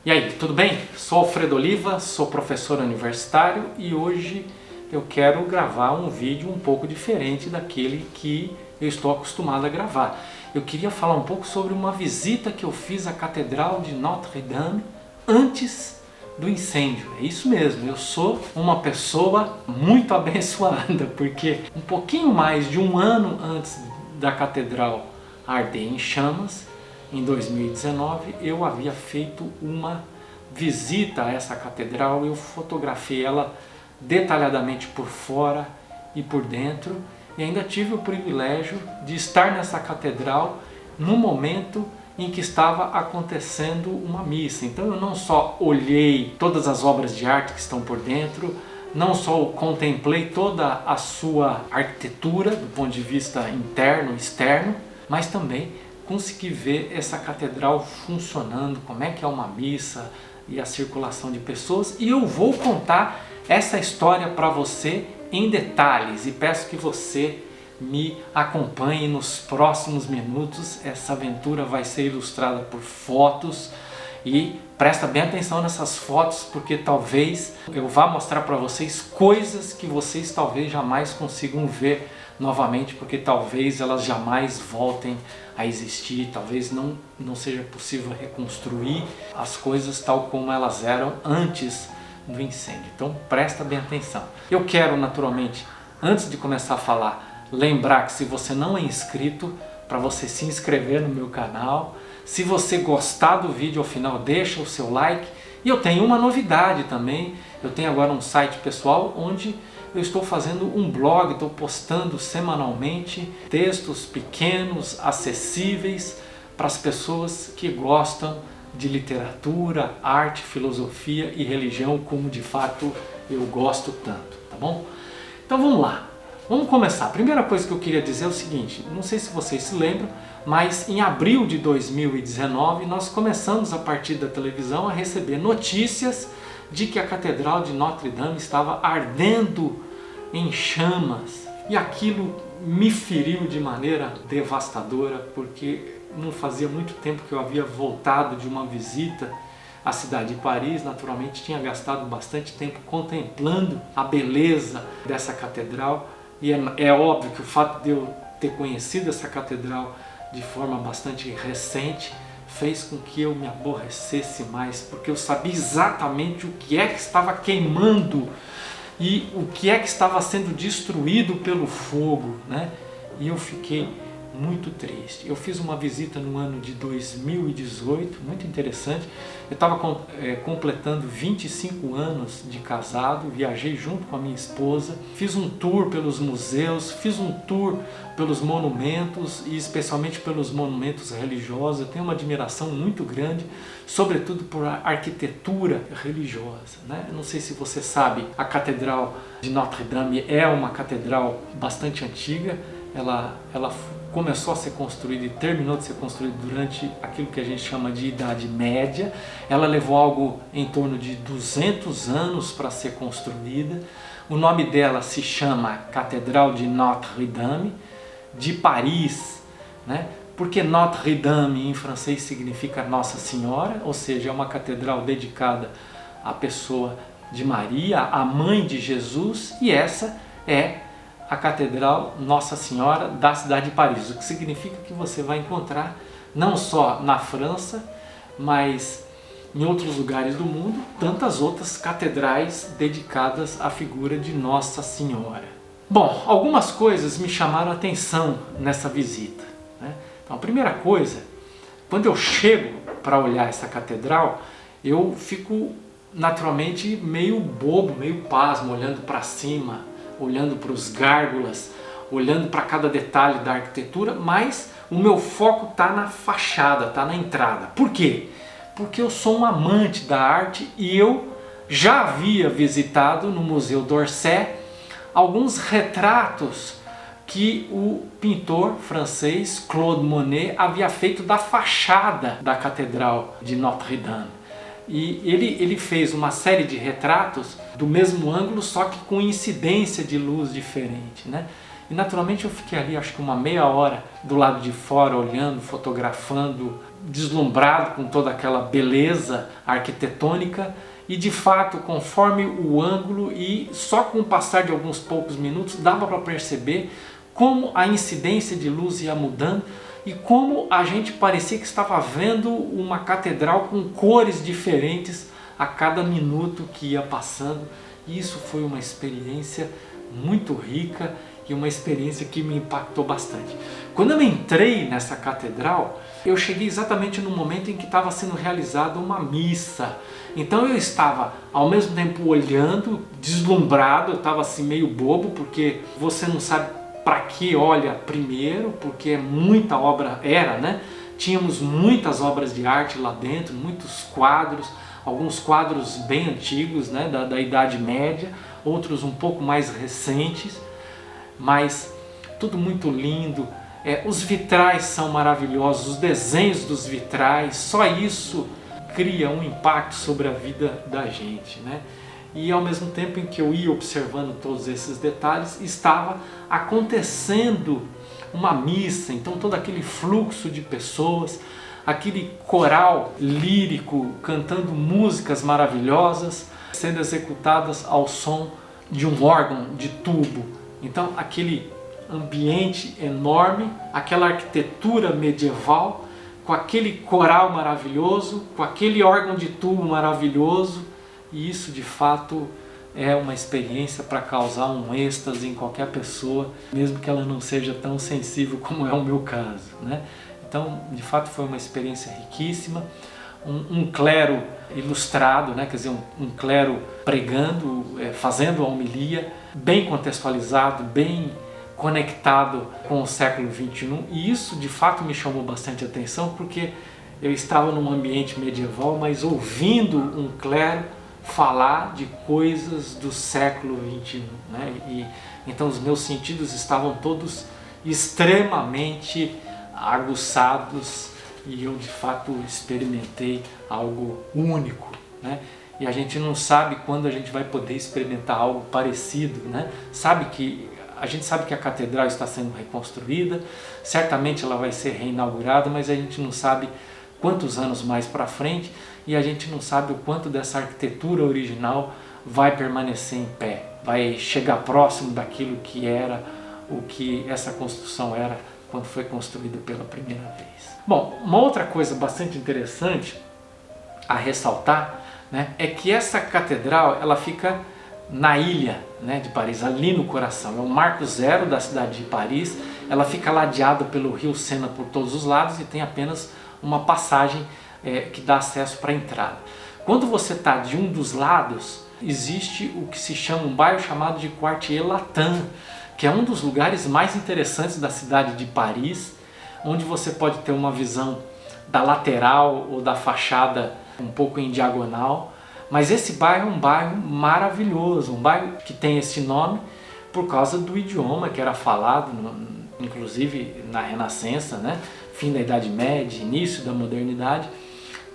E aí, tudo bem? Sou Alfredo Oliva, sou professor universitário e hoje eu quero gravar um vídeo um pouco diferente daquele que eu estou acostumado a gravar. Eu queria falar um pouco sobre uma visita que eu fiz à Catedral de Notre-Dame antes do incêndio. É isso mesmo, eu sou uma pessoa muito abençoada, porque um pouquinho mais de um ano antes da Catedral arder em chamas, em 2019, eu havia feito uma visita a essa catedral. Eu fotografei ela detalhadamente por fora e por dentro e ainda tive o privilégio de estar nessa catedral no momento em que estava acontecendo uma missa. Então eu não só olhei todas as obras de arte que estão por dentro, não só contemplei toda a sua arquitetura do ponto de vista interno e externo, mas também consegui ver essa catedral funcionando, como é que é uma missa e a circulação de pessoas. E eu vou contar essa história para você em detalhes e peço que você me acompanhe nos próximos minutos. Essa aventura vai ser ilustrada por fotos e presta bem atenção nessas fotos, porque talvez eu vá mostrar para vocês coisas que vocês talvez jamais consigam ver novamente, porque talvez elas jamais voltem a existir, talvez não seja possível reconstruir as coisas tal como elas eram antes do incêndio. Então presta bem atenção. Eu quero naturalmente, antes de começar a falar, lembrar que se você não é inscrito, para você se inscrever no meu canal. Se você gostar do vídeo ao final, deixa o seu like. E eu tenho uma novidade também, eu tenho agora um site pessoal onde eu estou fazendo um blog, estou postando semanalmente textos pequenos, acessíveis para as pessoas que gostam de literatura, arte, filosofia e religião, como de fato eu gosto tanto, tá bom? Então vamos lá, vamos começar. A primeira coisa que eu queria dizer é o seguinte, não sei se vocês se lembram, mas em abril de 2019 nós começamos a partir da televisão a receber notícias de que a Catedral de Notre-Dame estava ardendo em chamas. E aquilo me feriu de maneira devastadora, porque não fazia muito tempo que eu havia voltado de uma visita à cidade de Paris. Naturalmente tinha gastado bastante tempo contemplando a beleza dessa catedral. E é óbvio que o fato de eu ter conhecido essa catedral de forma bastante recente fez com que eu me aborrecesse mais, porque eu sabia exatamente o que é que estava queimando e o que é que estava sendo destruído pelo fogo, né? E eu fiquei muito triste. Eu fiz uma visita no ano de 2018, muito interessante. Eu estava completando 25 anos de casado, viajei junto com a minha esposa, fiz um tour pelos museus, fiz um tour pelos monumentos e especialmente pelos monumentos religiosos. Eu tenho uma admiração muito grande, sobretudo por arquitetura religiosa, né? Eu não sei se você sabe, a Catedral de Notre-Dame é uma catedral bastante antiga. Ela começou a ser construída e terminou de ser construída durante aquilo que a gente chama de Idade Média. Ela levou algo em torno de 200 anos para ser construída. O nome dela se chama Catedral de Notre-Dame, de Paris, né? Porque Notre-Dame em francês significa Nossa Senhora, ou seja, é uma catedral dedicada à pessoa de Maria, a mãe de Jesus, e essa é a Catedral Nossa Senhora da cidade de Paris, o que significa que você vai encontrar não só na França, mas em outros lugares do mundo, tantas outras catedrais dedicadas à figura de Nossa Senhora. Bom, algumas coisas me chamaram a atenção nessa visita, né? Então, a primeira coisa, quando eu chego para olhar essa catedral, eu fico naturalmente meio bobo, meio pasmo, olhando para cima, olhando para os gárgulas, olhando para cada detalhe da arquitetura, mas o meu foco está na fachada, está na entrada. Por quê? Porque eu sou um amante da arte e eu já havia visitado no Museu d'Orsay alguns retratos que o pintor francês Claude Monet havia feito da fachada da Catedral de Notre-Dame. E ele fez uma série de retratos do mesmo ângulo, só que com incidência de luz diferente, né? E naturalmente eu fiquei ali acho que uma meia hora do lado de fora olhando, fotografando, deslumbrado com toda aquela beleza arquitetônica. E de fato, conforme o ângulo e só com o passar de alguns poucos minutos, dava para perceber como a incidência de luz ia mudando e como a gente parecia que estava vendo uma catedral com cores diferentes a cada minuto que ia passando. E isso foi uma experiência muito rica e uma experiência que me impactou bastante. Quando eu entrei nessa catedral, eu cheguei exatamente no momento em que estava sendo realizada uma missa. Então eu estava ao mesmo tempo olhando, deslumbrado, eu estava assim meio bobo, porque você não sabe para que olha primeiro, porque é muita obra, né? Tínhamos muitas obras de arte lá dentro, muitos quadros, alguns quadros bem antigos, né? da Idade Média, outros um pouco mais recentes, mas tudo muito lindo. Os vitrais são maravilhosos, os desenhos dos vitrais, só isso cria um impacto sobre a vida da gente, né? E ao mesmo tempo em que eu ia observando todos esses detalhes, estava acontecendo uma missa, então todo aquele fluxo de pessoas, aquele coral lírico cantando músicas maravilhosas, sendo executadas ao som de um órgão de tubo. Então aquele ambiente enorme, aquela arquitetura medieval, com aquele coral maravilhoso, com aquele órgão de tubo maravilhoso, e isso de fato é uma experiência para causar um êxtase em qualquer pessoa, mesmo que ela não seja tão sensível como é o meu caso, né? Então, de fato, foi uma experiência riquíssima, um clero ilustrado, né? Quer dizer, um clero pregando, fazendo a homilia, bem contextualizado, bem conectado com o século XXI, e isso de fato me chamou bastante atenção, porque eu estava num ambiente medieval, mas ouvindo um clero falar de coisas do século XXI, né? E então os meus sentidos estavam todos extremamente aguçados e eu de fato experimentei algo único, né? E a gente não sabe quando a gente vai poder experimentar algo parecido, né? A gente sabe que a catedral está sendo reconstruída, certamente ela vai ser reinaugurada, mas a gente não sabe quantos anos mais para frente e a gente não sabe o quanto dessa arquitetura original vai permanecer em pé, vai chegar próximo daquilo que era, o que essa construção era quando foi construída pela primeira vez. Bom, uma outra coisa bastante interessante a ressaltar, né, é que essa catedral ela fica na ilha, né, de Paris, ali no coração. É o marco zero da cidade de Paris. Ela fica ladeada pelo rio Sena por todos os lados e tem apenas uma passagem que dá acesso para a entrada. Quando você está de um dos lados, existe o que se chama um bairro chamado de Quartier Latin, que é um dos lugares mais interessantes da cidade de Paris, onde você pode ter uma visão da lateral ou da fachada um pouco em diagonal. Mas esse bairro é um bairro maravilhoso, um bairro que tem esse nome por causa do idioma que era falado, inclusive na Renascença, né? Fim da Idade Média, início da modernidade,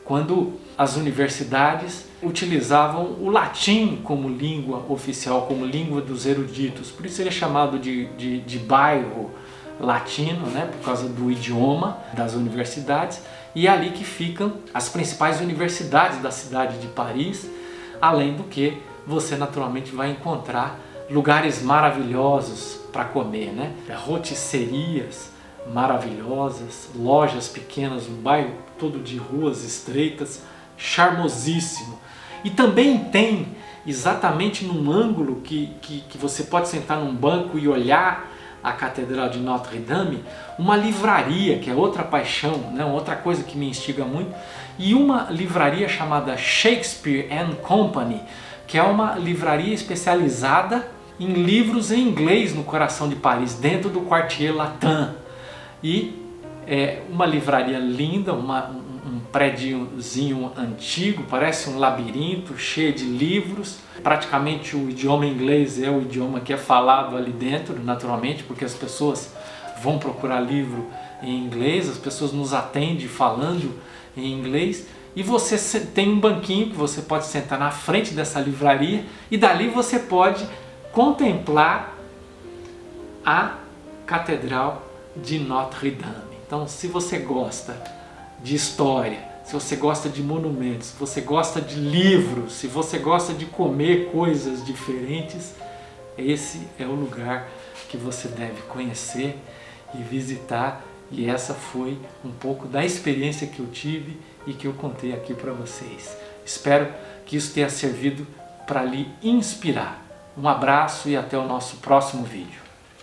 quando as universidades utilizavam o latim como língua oficial, como língua dos eruditos. Por isso ele é chamado de bairro latino, né? Por causa do idioma das universidades. E é ali que ficam as principais universidades da cidade de Paris, além do que você naturalmente vai encontrar lugares maravilhosos para comer, né? Rotisserias maravilhosas, lojas pequenas, um bairro todo de ruas estreitas, charmosíssimo. E também tem, exatamente num ângulo que você pode sentar num banco e olhar a Catedral de Notre-Dame, uma livraria, que é outra paixão, né? Outra coisa que me instiga muito, e uma livraria chamada Shakespeare and Company, que é uma livraria especializada em livros em inglês no coração de Paris, dentro do Quartier Latin. E é uma livraria linda, um prédiozinho antigo, parece um labirinto cheio de livros. Praticamente o idioma inglês é o idioma que é falado ali dentro, naturalmente, porque as pessoas vão procurar livro em inglês, as pessoas nos atendem falando em inglês. E você tem um banquinho que você pode sentar na frente dessa livraria e dali você pode contemplar a Catedral de Notre-Dame. Então, se você gosta de história, se você gosta de monumentos, se você gosta de livros, se você gosta de comer coisas diferentes, esse é o lugar que você deve conhecer e visitar. E essa foi um pouco da experiência que eu tive e que eu contei aqui para vocês. Espero que isso tenha servido para lhe inspirar. Um abraço e até o nosso próximo vídeo.